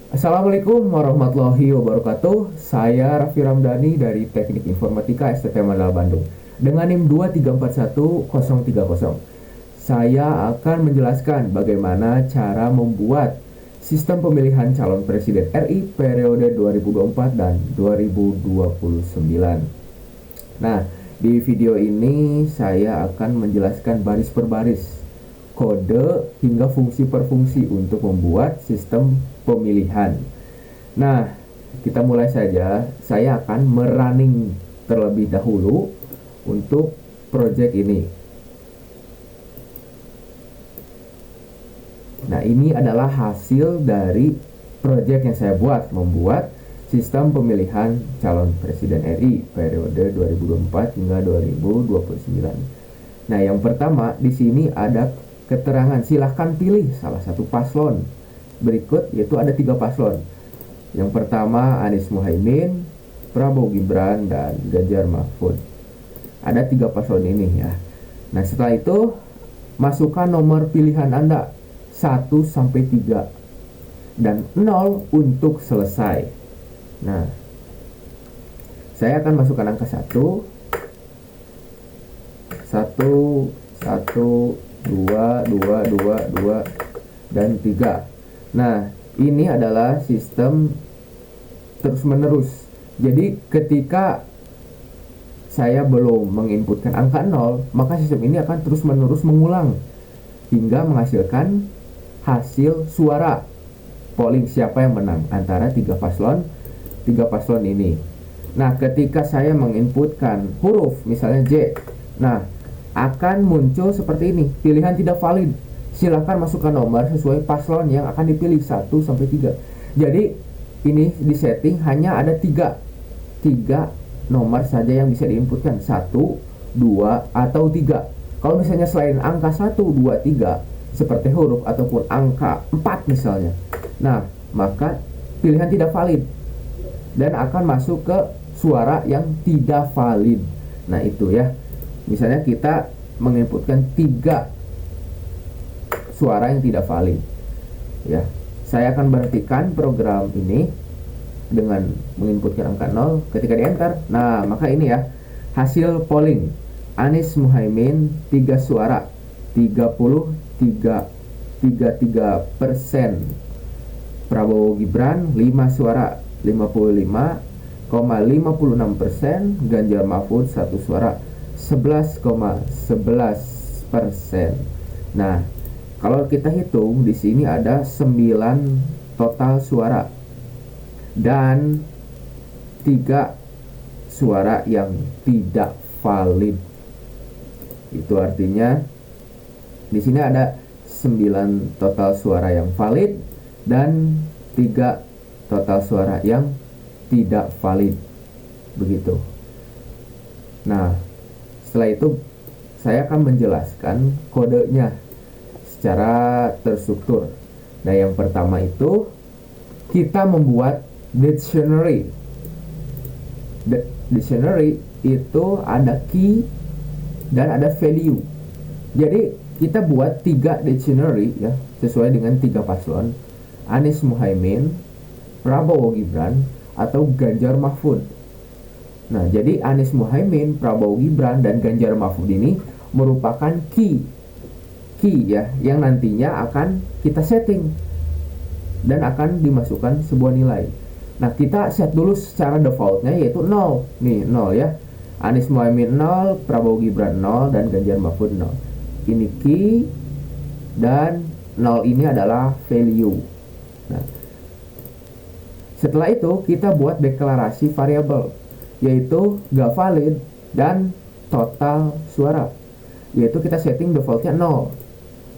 Assalamualaikum warahmatullahi wabarakatuh. Saya Raffi Ramdhani dari Teknik Informatika STT Mandala Bandung dengan NIM 2341030. Saya akan menjelaskan bagaimana cara membuat sistem pemilihan calon presiden RI periode 2024 dan 2029. Nah, di video ini saya akan menjelaskan baris per baris, kode hingga fungsi per fungsi untuk membuat sistem pemilihan. Nah, kita mulai saja. Saya akan merunning terlebih dahulu untuk project ini. Nah, ini adalah hasil dari project yang saya buat, membuat sistem pemilihan calon presiden RI periode 2024 hingga 2029. Nah, yang pertama di sini ada keterangan, silahkan pilih salah satu paslon berikut, yaitu ada 3 paslon. Yang pertama Anies Muhaimin, Prabowo Gibran, dan Ganjar Mahfud. Ada 3 paslon ini ya. Nah, setelah itu masukkan nomor pilihan Anda 1 sampai 3 dan 0 untuk selesai. Nah, saya akan masukkan angka 1 2 dan 3. Nah, ini adalah sistem terus menerus. Jadi ketika saya belum menginputkan angka 0, maka sistem ini akan terus menerus mengulang hingga menghasilkan hasil suara polling siapa yang menang antara 3 paslon ini. Nah, ketika saya menginputkan huruf misalnya J, nah akan muncul seperti ini, pilihan tidak valid. Silakan masukkan nomor sesuai paslon yang akan dipilih 1 sampai 3. Jadi ini disetting hanya ada 3 nomor saja yang bisa diinputkan, 1, 2, atau 3. Kalau misalnya selain angka 1, 2, 3 seperti huruf ataupun angka 4 misalnya, nah maka pilihan tidak valid dan akan masuk ke suara yang tidak valid. Nah itu ya, misalnya kita menginputkan 3 suara yang tidak valid ya, saya akan berhentikan program ini dengan menginputkan angka 0. Ketika di enter, nah maka ini ya hasil polling. Anies Muhaimin 3 suara 33%, Prabowo Gibran 5 suara 55,56%, Ganjar Mahfud 1 suara 11,11%. Nah, kalau kita hitung di sini ada 9 total suara dan 3 suara yang tidak valid. Itu artinya di sini ada 9 total suara yang valid dan 3 total suara yang tidak valid. Begitu. Nah, setelah itu saya akan menjelaskan kodenya secara terstruktur. Nah, yang pertama itu kita membuat dictionary. Dictionary itu ada key dan ada value. Jadi kita buat 3 dictionary ya, sesuai dengan 3 paslon, Anies Muhaimin, Prabowo Gibran, atau Ganjar Mahfud. Nah, jadi Anies Muhaimin, Prabowo Gibran, dan Ganjar Mahfud ini merupakan key ya, yang nantinya akan kita setting dan akan dimasukkan sebuah nilai. Nah, kita set dulu secara defaultnya yaitu 0. Nih, 0 ya. Anies Muhaimin 0, Prabowo Gibran 0, dan Ganjar Mahfud 0. Ini key dan 0 ini adalah value. Nah, setelah itu kita buat deklarasi variabel yaitu gak valid dan total suara, yaitu kita setting defaultnya 0.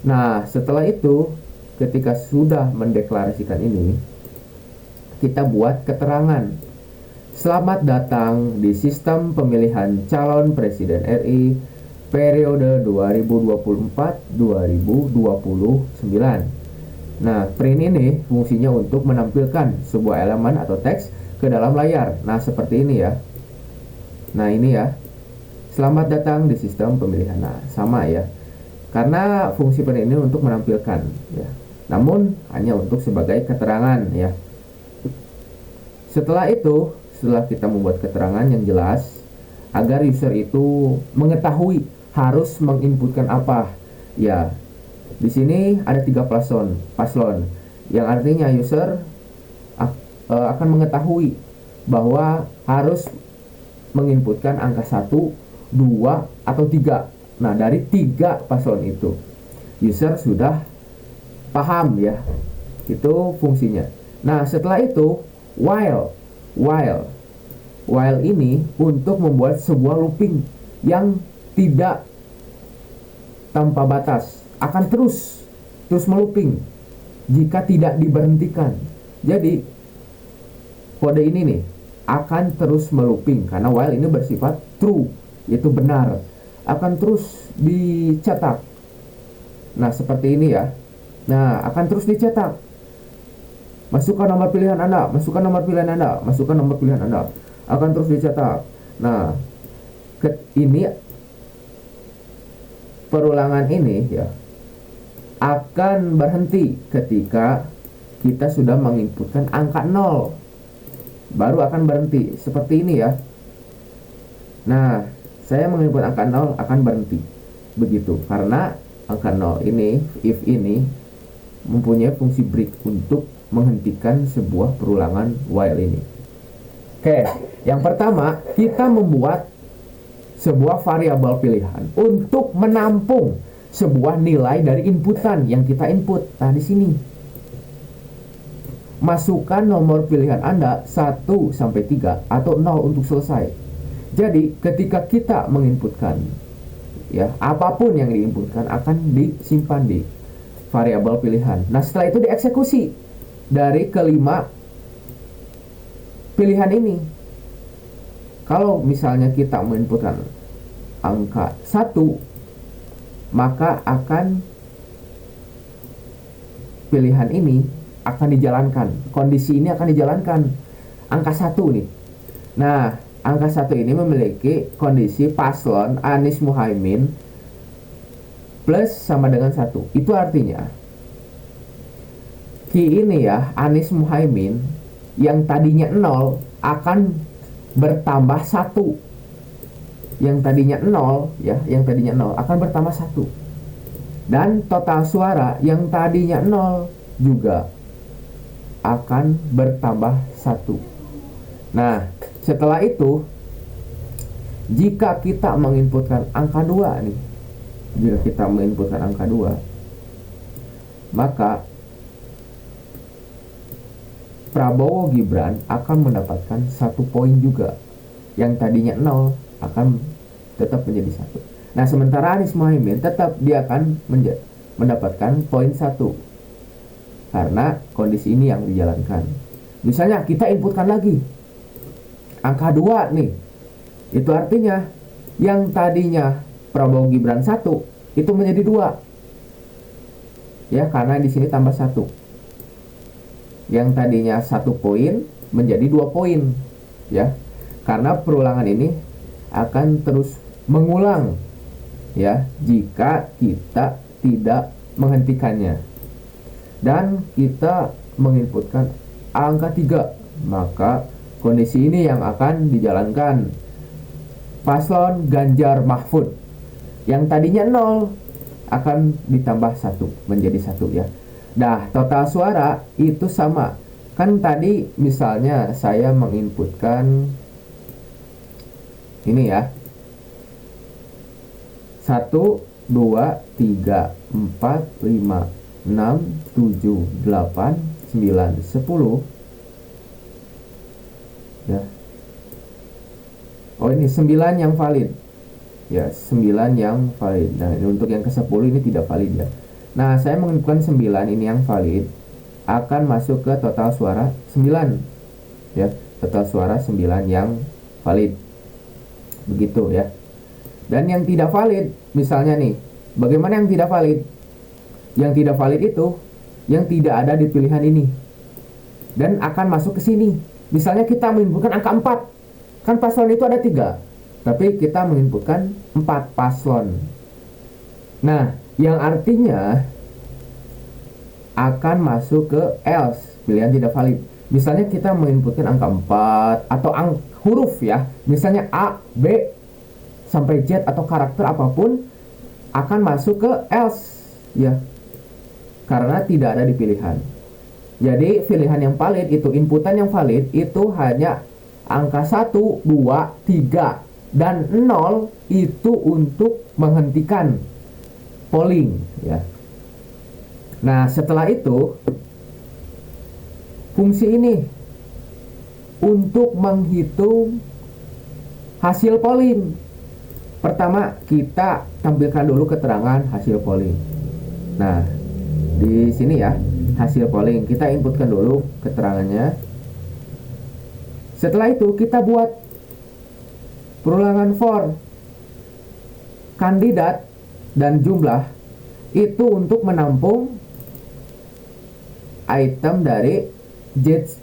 Nah, setelah itu ketika sudah mendeklarasikan ini, kita buat keterangan. Selamat datang di sistem pemilihan calon presiden RI periode 2024-2029. Nah, print ini fungsinya untuk menampilkan sebuah elemen atau teks ke dalam layar. Nah, seperti ini ya. Nah, ini ya. Selamat datang di sistem pemilihan. Nah, sama ya. Karena fungsi print ini untuk menampilkan ya. Namun hanya untuk sebagai keterangan ya. Setelah kita membuat keterangan yang jelas agar user itu mengetahui harus menginputkan apa. Ya, di sini ada 3 paslon yang artinya user akan mengetahui bahwa harus menginputkan angka 1, 2, atau 3. Nah, dari 3 paslon itu user sudah paham ya. Itu fungsinya. Nah, setelah itu while ini untuk membuat sebuah looping yang tidak tanpa batas, akan terus melooping jika tidak diberhentikan. Jadi kode ini nih akan terus melooping karena while ini bersifat true, yaitu benar, akan terus dicetak. Nah, seperti ini ya. Nah, akan terus dicetak. Masukkan nomor pilihan Anda, masukkan nomor pilihan Anda, masukkan nomor pilihan Anda. Akan terus dicetak. Nah, ini perulangan ini ya akan berhenti ketika kita sudah menginputkan angka 0. Baru akan berhenti. Seperti ini ya. Nah, saya menginput angka 0 akan berhenti. Begitu. Karena angka 0 ini, if ini mempunyai fungsi break untuk menghentikan sebuah perulangan while ini. Oke, yang pertama kita membuat sebuah variabel pilihan untuk menampung sebuah nilai dari inputan yang kita input. Nah, di sini masukkan nomor pilihan Anda 1 sampai 3 atau 0 untuk selesai. Jadi, ketika kita menginputkan ya, apapun yang diinputkan akan disimpan di variabel pilihan. Nah, setelah itu dieksekusi dari kelima pilihan ini. Kalau misalnya kita menginputkan angka 1, maka akan pilihan ini akan dijalankan. Kondisi ini akan dijalankan. Angka 1 nih. Nah, angka 1 ini memiliki kondisi paslon Anies Muhaimin plus sama dengan 1. Itu artinya key ini ya, Anies Muhaimin yang tadinya 0 akan bertambah 1. Yang tadinya 0 ya, yang tadinya 0 akan bertambah 1. Dan total suara yang tadinya 0 juga akan bertambah 1. Nah, setelah itu jika kita menginputkan angka 2 nih, jika kita menginputkan angka 2, maka Prabowo Gibran akan mendapatkan 1 poin juga. Yang tadinya 0 akan tetap menjadi 1. Nah, sementara Anies Muhaimin tetap dia akan mendapatkan poin 1. Karena kondisi ini yang dijalankan. Misalnya kita inputkan lagi angka 2 nih. Itu artinya yang tadinya Prabowo Gibran 1 itu menjadi 2. Ya, karena di sini tambah 1. Yang tadinya 1 poin menjadi 2 poin. Ya. Karena perulangan ini akan terus mengulang ya jika kita tidak menghentikannya. Dan kita menginputkan angka 3, maka kondisi ini yang akan dijalankan. Paslon Ganjar Mahfud yang tadinya 0 akan ditambah 1 menjadi 1 ya. Nah, total suara itu sama. Kan tadi misalnya saya menginputkan ini ya, 1, 2, 3, 4, 5, 6, 7, 8, 9, 10 ya. Oh, ini 9 yang valid ya, 9 yang valid. Nah, ini untuk yang ke-10 ini tidak valid ya. Nah, saya menginputkan 9 ini yang valid akan masuk ke total suara 9 ya, total suara 9 yang valid. Begitu ya. Dan yang tidak valid misalnya nih, bagaimana yang tidak valid? Yang tidak valid itu yang tidak ada di pilihan ini dan akan masuk ke sini. Misalnya kita menginputkan angka 4. Kan paslon itu ada 3, tapi kita menginputkan 4 paslon. Nah, yang artinya akan masuk ke else, pilihan tidak valid. Misalnya kita menginputkan angka 4 atau huruf ya, misalnya A, B, sampai Z atau karakter apapun akan masuk ke else ya, karena tidak ada di pilihan. Jadi pilihan yang valid itu, inputan yang valid itu hanya angka 1, 2, 3 dan 0 itu untuk menghentikan polling ya. Nah, setelah itu fungsi ini untuk menghitung hasil polling. Pertama, kita tampilkan dulu keterangan hasil polling. Nah, di sini ya, hasil polling kita inputkan dulu keterangannya. Setelah itu kita buat perulangan for kandidat dan jumlah itu untuk menampung item dari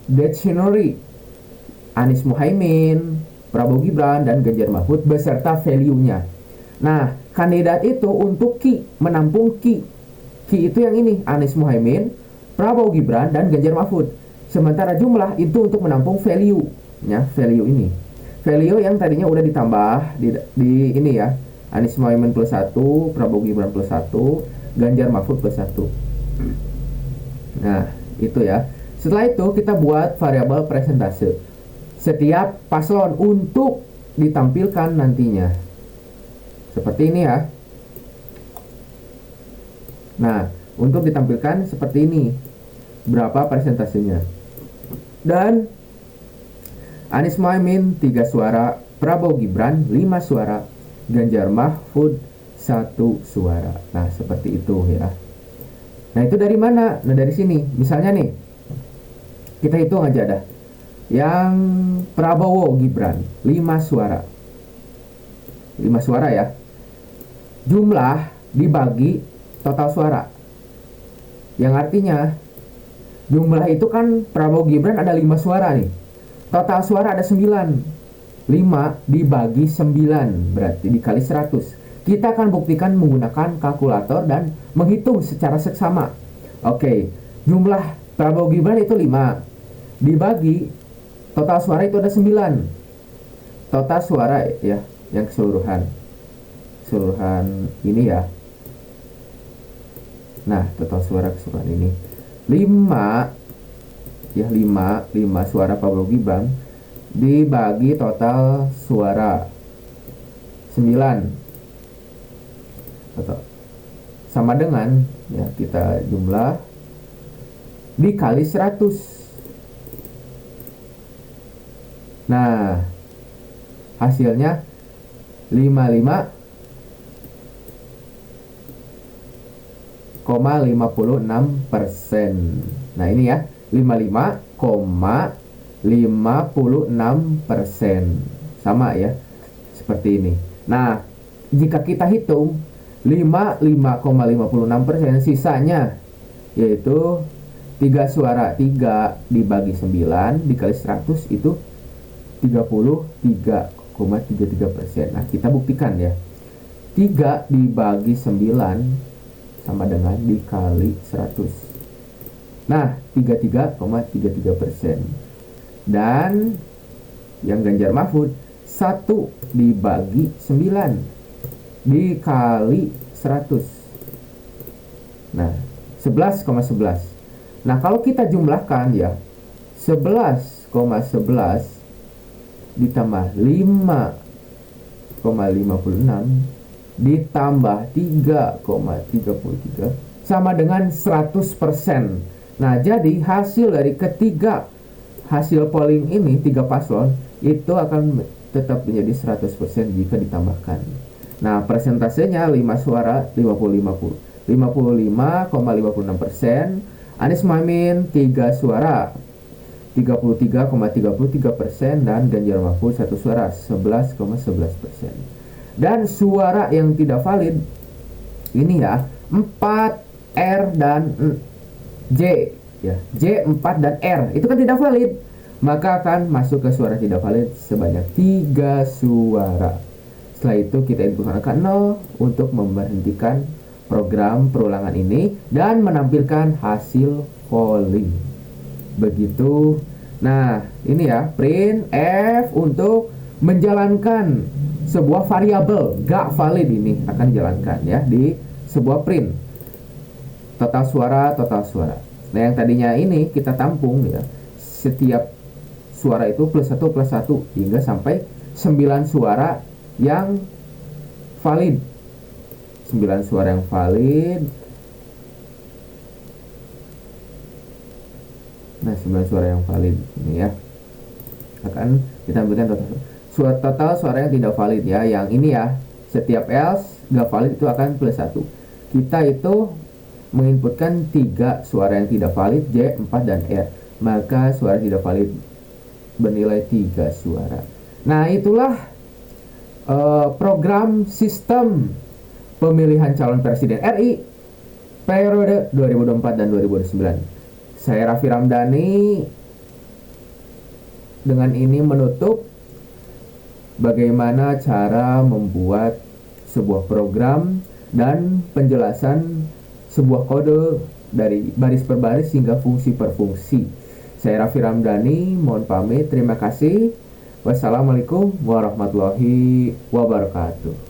dictionary Anies Muhaimin, Prabowo Gibran, dan Ganjar Mahfud beserta value-nya. Nah, kandidat itu untuk key, menampung key. Key itu yang ini, Anies Muhaimin, Prabowo Gibran, dan Ganjar Mahfud. Sementara jumlah itu untuk menampung value, ya, value ini. Value yang tadinya udah ditambah di ini ya, Anies Muhaimin plus 1, Prabowo Gibran plus 1, Ganjar Mahfud plus 1. Nah, itu ya. Setelah itu kita buat variabel presentase setiap paslon untuk ditampilkan nantinya. Seperti ini ya. Nah, untuk ditampilkan seperti ini. Berapa presentasenya. Dan Anies Muhaimin 3 suara, Prabowo Gibran 5 suara, Ganjar Mahfud 1 suara. Nah, seperti itu ya. Nah, itu dari mana? Nah, dari sini. Misalnya nih, kita hitung aja dah. Yang Prabowo Gibran 5 suara. 5 suara ya. Jumlah dibagi total suara. Yang artinya jumlah itu kan Prabowo Gibran ada 5 suara nih. Total suara ada 9. 5 dibagi 9 berarti dikali 100. Kita akan buktikan menggunakan kalkulator dan menghitung secara seksama. Oke, jumlah Prabowo Gibran itu 5. Dibagi total suara itu ada 9. Total suara ya, yang keseluruhan. Keseluruhan ini ya. Nah, total suara keseluruhan ini 5 ya, 5 suara Prabowo Gibran dibagi total suara 9 sama dengan ya, kita jumlah dikali 100. Nah, hasilnya 55,56%. Nah, ini ya, 55,56%. Sama ya, seperti ini. Nah, jika kita hitung 55,56%, sisanya yaitu 3 suara, 3 dibagi 9 dikali 100 itu 33,33%. Nah, kita buktikan ya. 3 dibagi 9 sama dengan dikali 100. Nah, 33,33%. Dan yang Ganjar Mahfud 1 dibagi 9 dikali 100. Nah, 11,11. Nah, kalau kita jumlahkan ya, 11,11 ditambah 5,56 ditambah 3,33 sama dengan 100%. Nah, jadi hasil dari ketiga hasil polling ini, 3 paslon, itu akan tetap menjadi 100% jika ditambahkan. Nah, persentasenya 5 suara 55,56%, Anies Muhaimin 3 suara 33,33%, dan Ganjar Mahfud 1 suara 11,11%. Dan suara yang tidak valid ini ya, 4, R dan J ya. J, 4 dan R itu kan tidak valid, maka akan masuk ke suara tidak valid sebanyak 3 suara. Setelah itu kita inputkan angka 0 untuk memberhentikan program perulangan ini dan menampilkan hasil polling. Begitu Nah, ini ya, print F untuk menjalankan sebuah variabel gak valid ini akan jalankan ya di sebuah print total suara. Nah, yang tadinya ini kita tampung ya, setiap suara itu plus satu hingga sampai 9 suara yang valid. 9 suara yang valid. Nah, 9 suara yang valid ini ya. Akan kita ambilkan total suara yang tidak valid ya. Yang ini ya, setiap else gak valid itu akan plus 1. Kita itu menginputkan 3 suara yang tidak valid, J, 4, dan R. Maka suara tidak valid bernilai 3 suara. Nah, itulah program sistem pemilihan calon presiden RI periode 2024 dan 2029. Saya Raffi Ramdhani dengan ini menutup bagaimana cara membuat sebuah program dan penjelasan sebuah kode dari baris per baris hingga fungsi per fungsi. Saya Raffi Ramdhani, mohon pamit, terima kasih. Wassalamualaikum warahmatullahi wabarakatuh.